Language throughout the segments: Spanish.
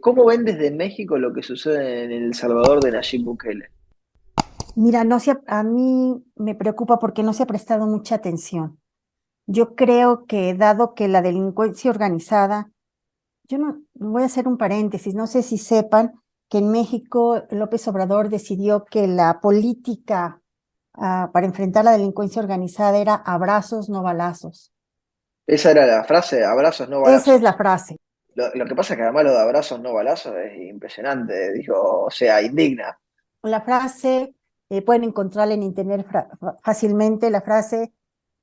¿Cómo ven desde México lo que sucede en El Salvador de Nayib Bukele? Mira, a mí me preocupa porque no se ha prestado mucha atención. Yo creo que dado que la delincuencia organizada, yo no voy a hacer un paréntesis, no sé si sepan que en México López Obrador decidió que la política para enfrentar la delincuencia organizada era abrazos, no balazos. Esa era la frase, abrazos, no Esa es balazos. la frase. Lo que pasa es que además lo de abrazos, no balazos es impresionante, digo, o sea, indigna. La frase, pueden encontrarla en internet fácilmente, la frase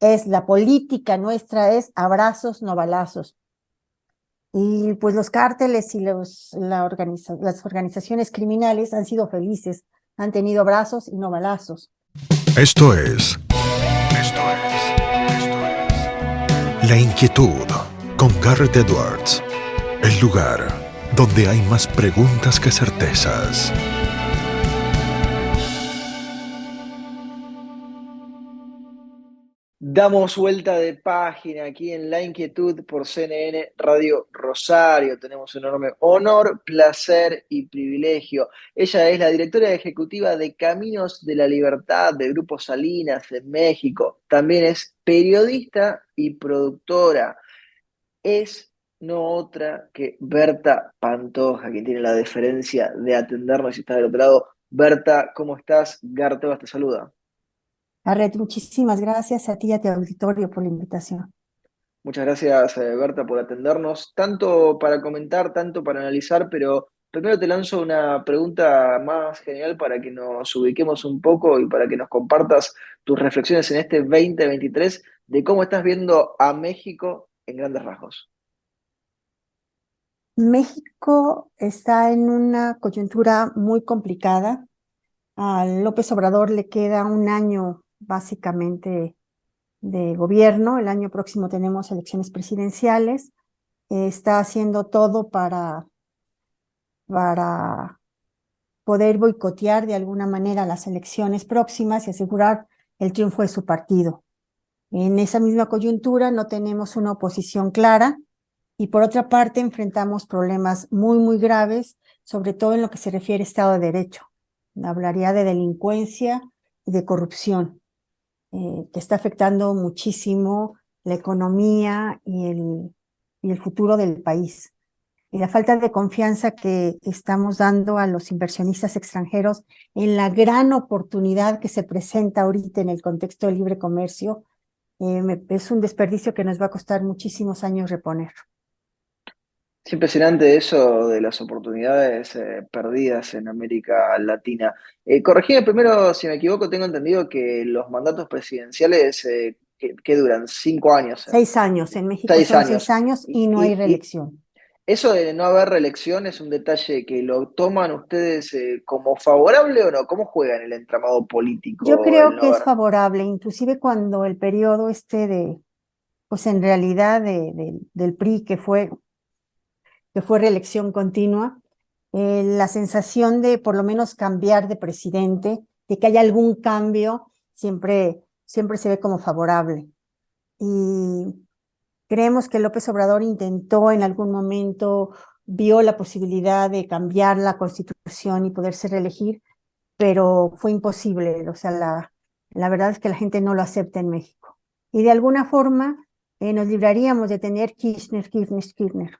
es: la política nuestra es abrazos, no balazos. Y pues los cárteles y las organizaciones criminales han sido felices, han tenido abrazos y no balazos. Esto es, esto es La Inquietud con Garrett Edwards. El lugar donde hay más preguntas que certezas. Damos vuelta de página aquí en La Inquietud por CNN Radio Rosario. Tenemos un enorme honor, placer y privilegio. Ella es la directora ejecutiva de Caminos de la Libertad de Grupo Salinas en México. También es periodista y productora. Es no otra que Berta Pantoja, quien tiene la deferencia de atendernos y está del otro lado. Berta, ¿cómo estás? Gartebas te saluda. Arret, muchísimas gracias a ti y a tu auditorio por la invitación. Muchas gracias, Berta, por atendernos, tanto para comentar, tanto para analizar, pero primero te lanzo una pregunta más general para que nos ubiquemos un poco y para que nos compartas tus reflexiones en este 2023 de cómo estás viendo a México en grandes rasgos. México está en una coyuntura muy complicada. A López Obrador le queda un año básicamente de gobierno. El año próximo tenemos elecciones presidenciales. Está haciendo todo para poder boicotear de alguna manera las elecciones próximas y asegurar el triunfo de su partido. En esa misma coyuntura no tenemos una oposición clara y por otra parte enfrentamos problemas muy, muy graves, sobre todo en lo que se refiere a Estado de Derecho. Hablaría de delincuencia y de corrupción, que está afectando muchísimo la economía y el futuro del país. Y la falta de confianza que estamos dando a los inversionistas extranjeros en la gran oportunidad que se presenta ahorita en el contexto del libre comercio, es un desperdicio que nos va a costar muchísimos años reponer. Es impresionante eso de las oportunidades perdidas en América Latina. Corregime primero si me equivoco, tengo entendido que los mandatos presidenciales que duran 5 años, 6 años, en México seis son seis años. años Y, y no hay y- y reelección. eso de no haber reelección es un detalle que lo toman ustedes como favorable o no. ¿Cómo juega en el entramado Yo político el creo no que es haber? favorable, inclusive cuando el periodo pues en realidad del PRI, que fue reelección continua, la sensación de por lo menos cambiar de presidente, de que haya algún cambio, siempre se ve como favorable. Y creemos que López Obrador intentó en algún momento, vio la posibilidad de cambiar la Constitución y poderse reelegir, pero fue imposible. O sea, la verdad es que la gente no lo acepta en México. Y de alguna forma nos libraríamos de tener Kirchner, Kirchner, Kirchner.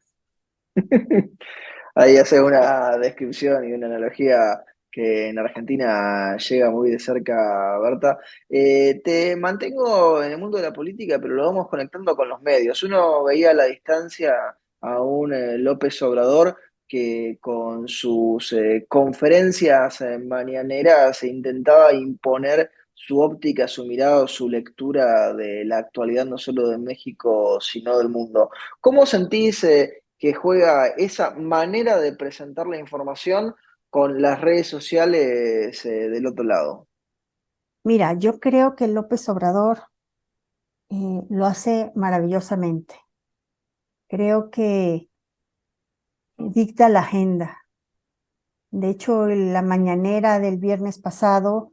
Ahí hace una descripción y una analogía que en Argentina llega muy de cerca, Berta. Te mantengo en el mundo de la política, pero lo vamos conectando con los medios. Uno veía a la distancia a un López Obrador que con sus conferencias mañaneras se intentaba imponer su óptica, su mirada, su lectura de la actualidad no solo de México, sino del mundo. ¿Cómo sentís que juega esa manera de presentar la información con las redes sociales del otro lado? Mira, yo creo que López Obrador lo hace maravillosamente. Creo que dicta la agenda. De hecho, en la mañanera del viernes pasado,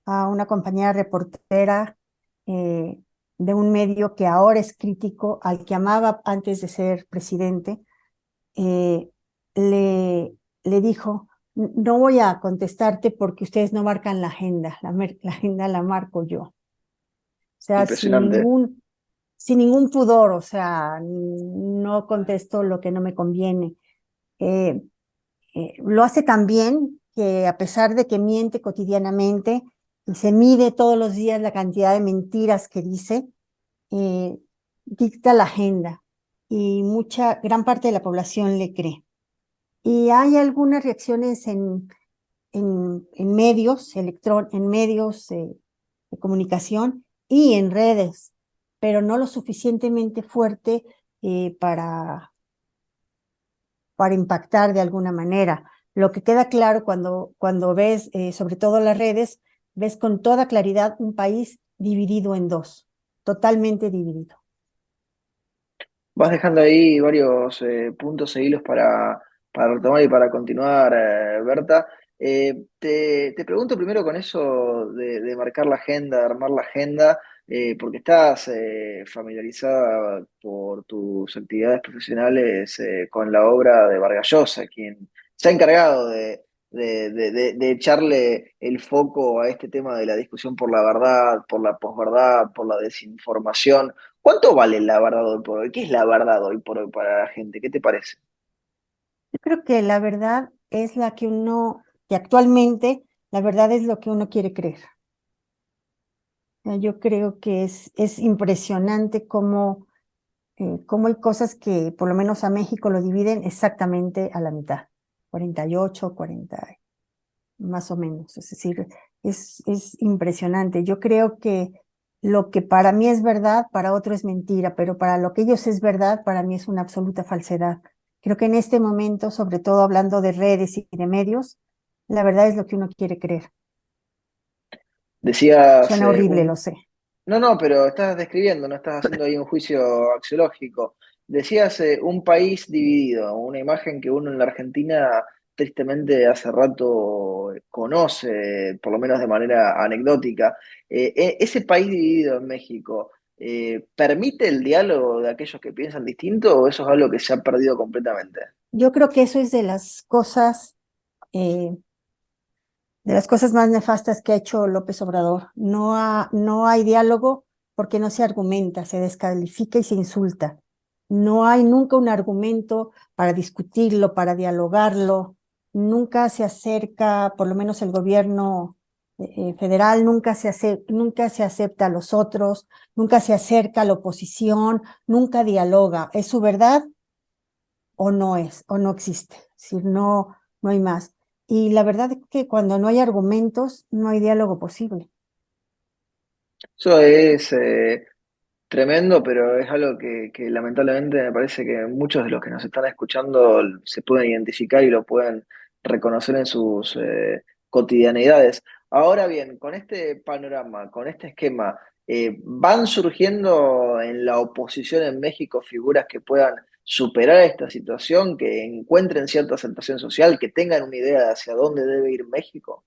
a una compañera reportera eh, de un medio que ahora es crítico, al que amaba antes de ser presidente, eh, le dijo, no voy a contestarte porque ustedes no marcan la agenda, la agenda la marco yo. O sea, Impresionante. sin ningún pudor, o sea, no contesto lo que no me conviene. Eh, lo hace tan bien que a pesar de que miente cotidianamente y se mide todos los días la cantidad de mentiras que dice, dicta la agenda y gran parte de la población le cree. Y hay algunas reacciones en medios, en medios de comunicación y en redes, pero no lo suficientemente fuerte para impactar de alguna manera. Lo que queda claro cuando ves, sobre todo las redes, ves con toda claridad un país dividido en dos, totalmente dividido. Vas dejando ahí varios puntos e hilos para retomar y para continuar, Berta. Te pregunto primero con eso de marcar la agenda, de armar la agenda, porque estás familiarizada por tus actividades profesionales con la obra de Vargas Llosa, quien se ha encargado de echarle el foco a este tema de la discusión por la verdad, por la posverdad, por la desinformación. ¿Cuánto vale la verdad hoy por hoy? ¿Qué es la verdad hoy por hoy para la gente? ¿Qué te parece? Yo creo que la verdad es que actualmente la verdad es lo que uno quiere creer. Yo creo que es impresionante cómo hay cosas que por lo menos a México lo dividen exactamente a la mitad, 48, 40, más o menos. Es decir, es impresionante. Yo creo que lo que para mí es verdad, para otro es mentira, pero para lo que ellos es verdad, para mí es una absoluta falsedad. Creo que en este momento, sobre todo hablando de redes y de medios, la verdad es lo que uno quiere creer. Decías Suena horrible, lo sé. No, no, pero estás describiendo, no estás haciendo ahí un juicio axiológico. Decías un país dividido, una imagen que uno en la Argentina tristemente hace rato conoce, por lo menos de manera anecdótica. ¿Ese país dividido en México permite el diálogo de aquellos que piensan distinto o eso es algo que se ha perdido completamente? Yo creo que eso es eh, de las cosas más nefastas que ha hecho López Obrador. No hay diálogo porque no se argumenta, se descalifica y se insulta. No hay nunca un argumento para discutirlo, para dialogarlo. Nunca se acerca, por lo menos el gobierno federal, nunca se acepta a los otros, nunca se acerca a la oposición, nunca dialoga. ¿Es su verdad o no es, o no existe? Es decir, no hay más. Y la verdad es que cuando no hay argumentos, no hay diálogo posible. Eso es tremendo, pero es algo que lamentablemente me parece que muchos de los que nos están escuchando se pueden identificar y lo pueden reconocer en sus cotidianidades. Ahora bien, con este panorama, con este esquema, ¿van surgiendo en la oposición en México figuras que puedan superar esta situación, que encuentren cierta aceptación social, que tengan una idea de hacia dónde debe ir México?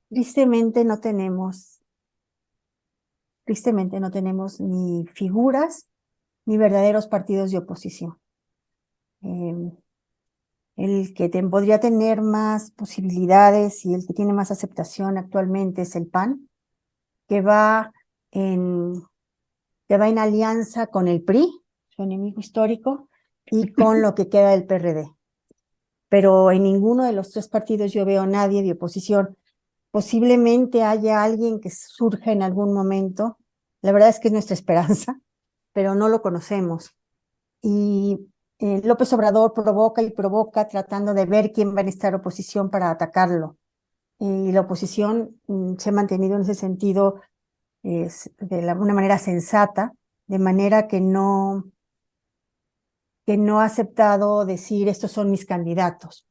Tristemente no tenemos ni figuras ni verdaderos partidos de oposición. Eh, el que podría tener más posibilidades y el que tiene más aceptación actualmente es el PAN, que va en, que va en alianza con el PRI, su enemigo histórico, y con lo que queda del PRD. Pero en ninguno de los tres partidos yo veo a nadie de oposición. Posiblemente haya alguien que surja en algún momento. La verdad es que es nuestra esperanza, pero no lo conocemos. Y López Obrador provoca y provoca tratando de ver quién va a estar oposición para atacarlo. Y la oposición se ha mantenido en ese sentido una manera sensata, de manera que no ha aceptado decir estos son mis candidatos.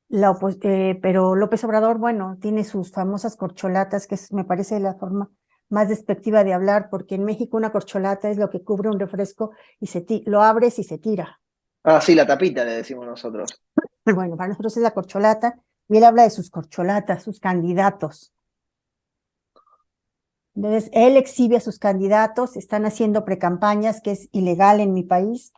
Pero López Obrador, bueno, tiene sus famosas corcholatas, que me parece la forma más despectiva de hablar, porque en México una corcholata es lo que cubre un refresco y lo abres y se tira. Ah, sí, la tapita le decimos nosotros. Bueno, para nosotros es la corcholata, y él habla de sus corcholatas, sus candidatos. Entonces, él exhibe a sus candidatos, están haciendo precampañas, que es ilegal en mi país,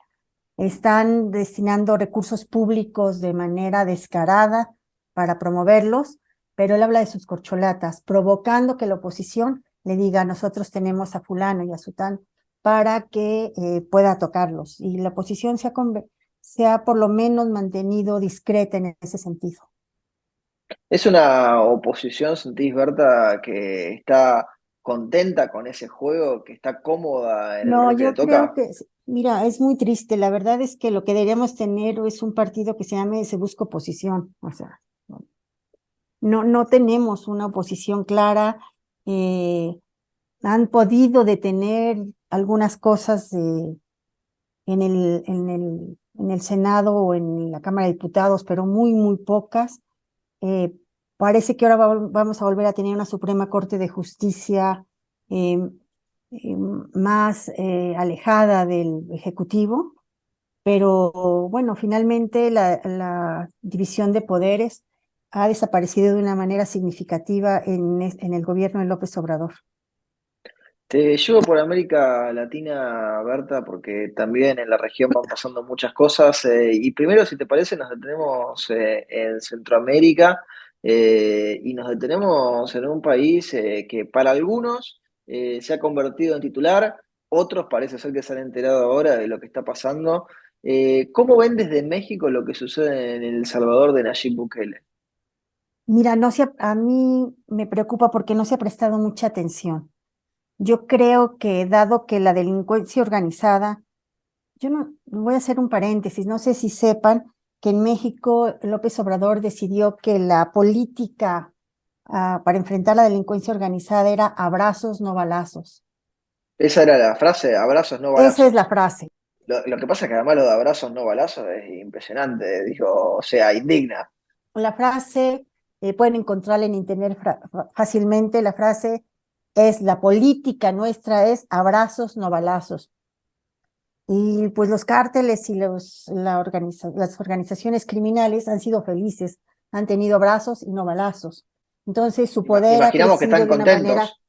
están destinando recursos públicos de manera descarada para promoverlos, pero él habla de sus corcholatas, provocando que la oposición le diga, nosotros tenemos a fulano y a sutano, para que pueda tocarlos. Y la oposición se ha por lo menos mantenido discreta en ese sentido. ¿Es una oposición, sentís, Berta, que está contenta con ese juego, que está cómoda en el No, rol que le yo creo toca? que, mira, es muy triste. La verdad es que lo que deberíamos tener es un partido que se llame Se Busca Oposición. O sea, no tenemos una oposición clara. Han podido detener algunas cosas en el Senado o en la Cámara de Diputados, pero muy pocas. Eh, Parece que ahora vamos a volver a tener una Suprema Corte de Justicia eh, más alejada del Ejecutivo, pero bueno, finalmente la división de poderes ha desaparecido de una manera significativa en el gobierno de López Obrador. Te llevo por América Latina, Berta, porque también en la región van pasando muchas cosas. Y primero, si te parece, nos detenemos en Centroamérica y nos detenemos en un país que para algunos se ha convertido en titular, otros parece ser que se han enterado ahora de lo que está pasando. ¿Cómo ven desde México lo que sucede en El Salvador de Nayib Bukele? Mira, a mí me preocupa porque no se ha prestado mucha atención. Yo creo que dado que la delincuencia organizada, yo no voy a hacer un paréntesis, no sé si sepan que en México López Obrador decidió que la política para enfrentar la delincuencia organizada era abrazos, no balazos. Esa era la frase, abrazos, no Esa es la balazos. frase. Lo que pasa es que además lo de abrazos, no balazos es impresionante, digo, o sea, indigna. La frase, pueden encontrarla en internet fácilmente, la frase es, la política nuestra es abrazos, no balazos. Y pues los cárteles y las organizaciones criminales han sido felices, han tenido abrazos y no balazos. Entonces su poder ha Imaginamos que están crecido de una manera, contentos.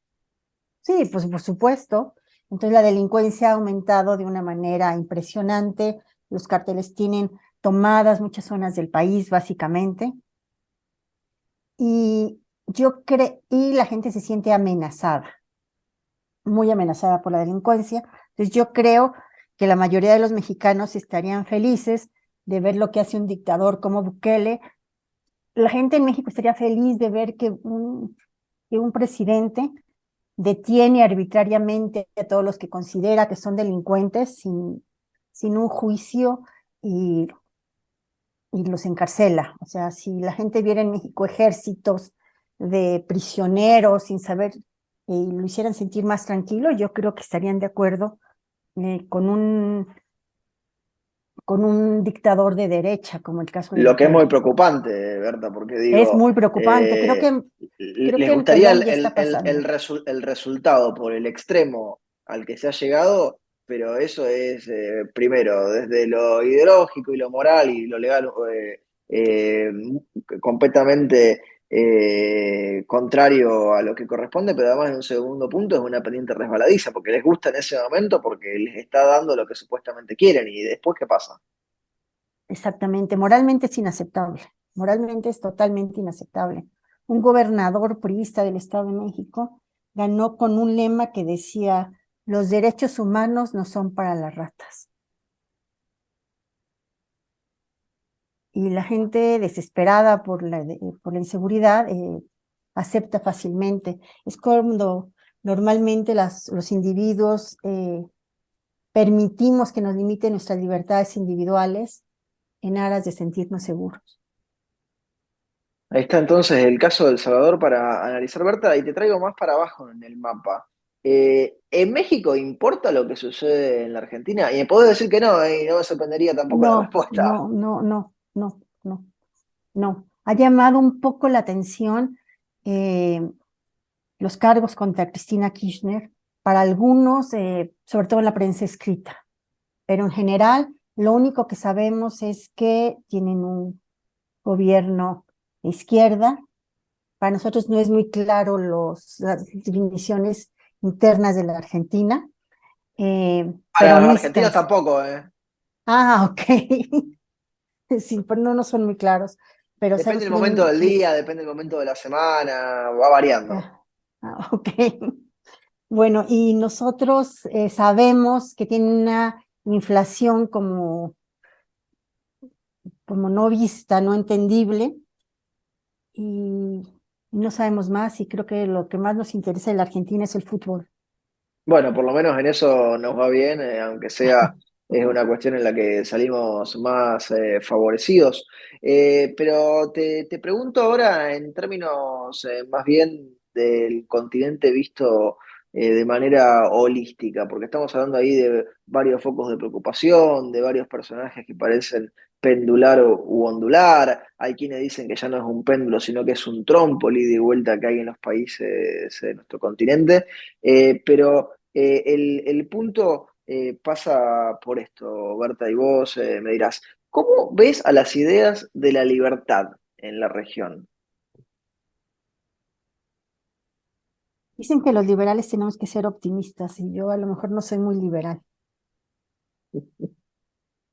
sí, pues por supuesto. Entonces la delincuencia ha aumentado de una manera impresionante. Los cárteles tienen tomadas muchas zonas del país, básicamente. Y la gente se siente amenazada, muy amenazada por la delincuencia. Entonces yo creo que la mayoría de los mexicanos estarían felices de ver lo que hace un dictador como Bukele. La gente en México estaría feliz de ver que un presidente detiene arbitrariamente a todos los que considera que son delincuentes sin un juicio y los encarcela. O sea, si la gente viera en México ejércitos de prisioneros sin saber y lo hicieran sentir más tranquilo, yo creo que estarían de acuerdo con un dictador de derecha, como el caso de Lo que es muy Bukele. preocupante, Berta, porque Es digo, muy preocupante. Creo eh, que, creo les que en gustaría Colombia está pasando. el resultado por el extremo al que se ha llegado, pero eso es, primero, desde lo ideológico y lo moral y lo legal, eh, completamente contrario a lo que corresponde, pero además en un segundo punto es una pendiente resbaladiza, porque les gusta en ese momento, porque les está dando lo que supuestamente quieren, y después, ¿qué pasa? Exactamente. Moralmente es inaceptable. Moralmente es totalmente inaceptable. Un gobernador priista del Estado de México ganó con un lema que decía, los derechos humanos no son para las ratas. Y la gente desesperada por la inseguridad acepta fácilmente. Es cuando normalmente los individuos permitimos que nos limiten nuestras libertades individuales en aras de sentirnos seguros. Ahí está entonces el caso de El Salvador para analizar, Berta, y te traigo más para abajo en el mapa. ¿En México importa lo que sucede en la Argentina? Y me podés decir que no, y no me sorprendería tampoco la No, respuesta. no, no, no, no, no, no. Ha llamado un poco la atención eh, los cargos contra Cristina Kirchner, para algunos, sobre todo en la prensa escrita, pero en general lo único que sabemos es que tienen un gobierno de izquierda. Para nosotros no es muy claro las definiciones internas de la Argentina, Para los argentinos peronistas. tampoco, ¿eh? Ah, ok. Sí, pero no son muy claros, pero Depende sabemos del que momento vienen... del día, depende del momento de la semana, va variando. Ok. Bueno, y nosotros sabemos que tiene una inflación como no vista, no entendible, y no sabemos más, y creo que lo que más nos interesa de la Argentina es el fútbol. Bueno, por lo menos en eso nos va bien, aunque sea es una cuestión en la que salimos más favorecidos. Pero te pregunto ahora en términos más bien del continente visto de manera holística, porque estamos hablando ahí de varios focos de preocupación, de varios personajes que parecen pendular u ondular. Hay quienes dicen que ya no es un péndulo, sino que es un trompo, ida y vuelta que hay en los países de nuestro continente. Pero el punto pasa por esto, Berta, y vos me dirás, ¿cómo ves a las ideas de la libertad en la región? Dicen que los liberales tenemos que ser optimistas, y yo a lo mejor no soy muy liberal.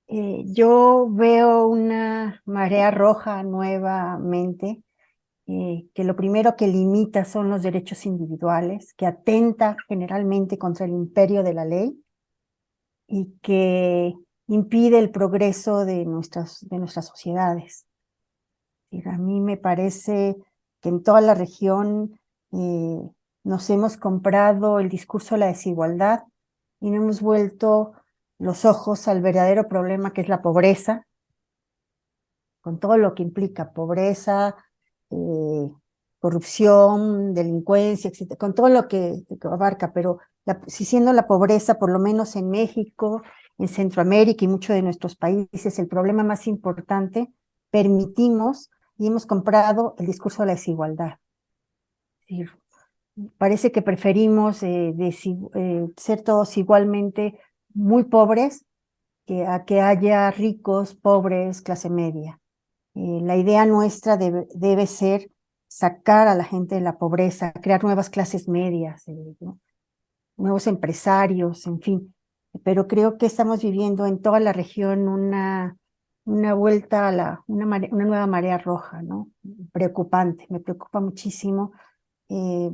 Yo veo una marea roja nuevamente, que lo primero que limita son los derechos individuales, que atenta generalmente contra el imperio de la ley y que impide el progreso de nuestras sociedades. Y a mí me parece que en toda la región eh, nos hemos comprado el discurso de la desigualdad y no hemos vuelto los ojos al verdadero problema, que es la pobreza, con todo lo que implica pobreza, eh, corrupción, delincuencia, etcétera, con todo lo que abarca, pero si siendo la pobreza, por lo menos en México, en Centroamérica y muchos de nuestros países, el problema más importante, permitimos y hemos comprado el discurso de la desigualdad. Es decir, parece que preferimos ser todos igualmente muy pobres que a que haya ricos, pobres, clase media. La idea nuestra debe ser sacar a la gente de la pobreza, crear nuevas clases medias, ¿no? Nuevos empresarios, en fin. Pero creo que estamos viviendo en toda la región una vuelta una nueva marea roja, ¿no? Preocupante, me preocupa muchísimo. Eh,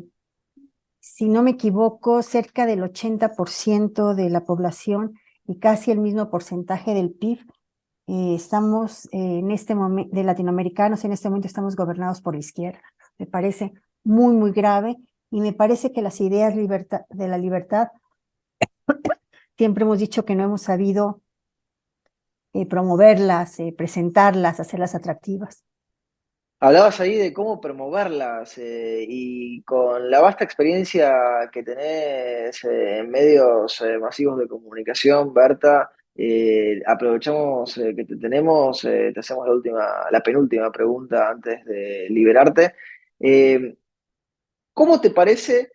si no me equivoco, cerca del 80% de la población y casi el mismo porcentaje del PIB estamos en este momento, de latinoamericanos, en este momento estamos gobernados por la izquierda. Me parece muy, muy grave, y me parece que las ideas de la libertad, siempre hemos dicho que no hemos sabido promoverlas, presentarlas, hacerlas atractivas. Hablabas ahí de cómo promoverlas y con la vasta experiencia que tenés en medios masivos de comunicación, Berta, aprovechamos que te tenemos, te hacemos la penúltima pregunta antes de liberarte. Eh, ¿Cómo te parece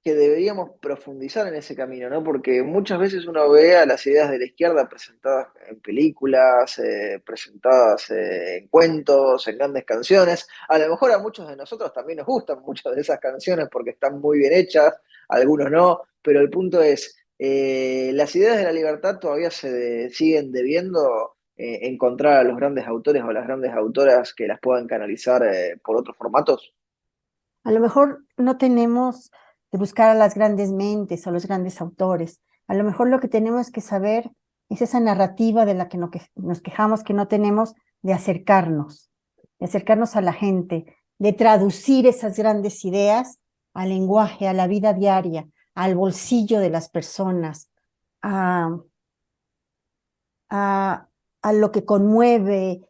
que deberíamos profundizar en ese camino, ¿no? Porque muchas veces uno ve a las ideas de la izquierda presentadas en películas, presentadas en cuentos, en grandes canciones. A lo mejor a muchos de nosotros también nos gustan muchas de esas canciones porque están muy bien hechas, algunos no, pero el punto es, las ideas de la libertad todavía siguen debiendo encontrar a los grandes autores o las grandes autoras que las puedan canalizar por otros formatos. A lo mejor no tenemos que buscar a las grandes mentes o los grandes autores. A lo mejor lo que tenemos que saber es esa narrativa de la que nos quejamos que no tenemos, de acercarnos a la gente, de traducir esas grandes ideas al lenguaje, a la vida diaria, al bolsillo de las personas, a, a, a lo que conmueve.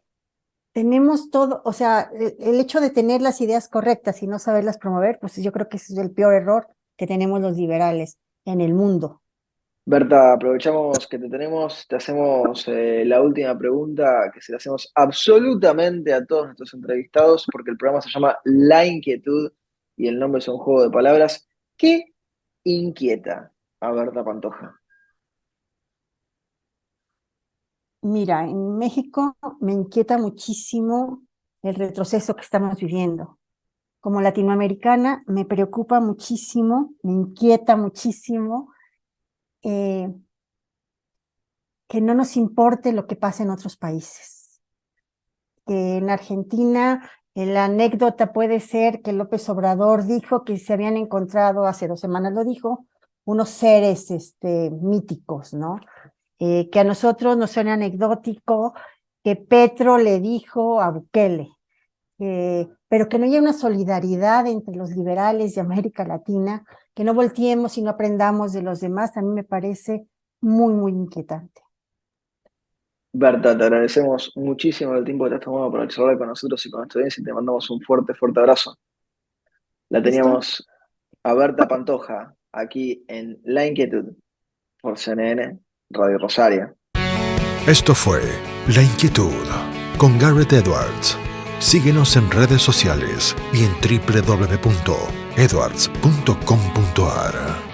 Tenemos todo, o sea, el hecho de tener las ideas correctas y no saberlas promover, pues yo creo que ese es el peor error que tenemos los liberales en el mundo. Berta, aprovechamos que te tenemos, te hacemos la última pregunta que se la hacemos absolutamente a todos nuestros entrevistados, porque el programa se llama La Inquietud y el nombre es un juego de palabras. ¿Qué inquieta a Berta Pantoja? Mira, en México me inquieta muchísimo el retroceso que estamos viviendo. Como latinoamericana me preocupa muchísimo, me inquieta muchísimo eh, que no nos importe lo que pasa en otros países. Que en Argentina la anécdota puede ser que López Obrador dijo que se habían encontrado, hace 2 semanas lo dijo, unos seres míticos, ¿no? Que a nosotros nos suena anecdótico, que Petro le dijo a Bukele, pero que no haya una solidaridad entre los liberales de América Latina, que no volteemos y no aprendamos de los demás, a mí me parece muy, muy inquietante. Berta, te agradecemos muchísimo el tiempo que te has tomado para charlar con nosotros y con nuestra audiencia y te mandamos un fuerte, fuerte abrazo. La ¿Listo? teníamos a Berta Pantoja aquí en La Inquietud por CNN Radio Rosario. Esto fue La Inquietud con Garrett Edwards. Síguenos en redes sociales y en www.edwards.com.ar.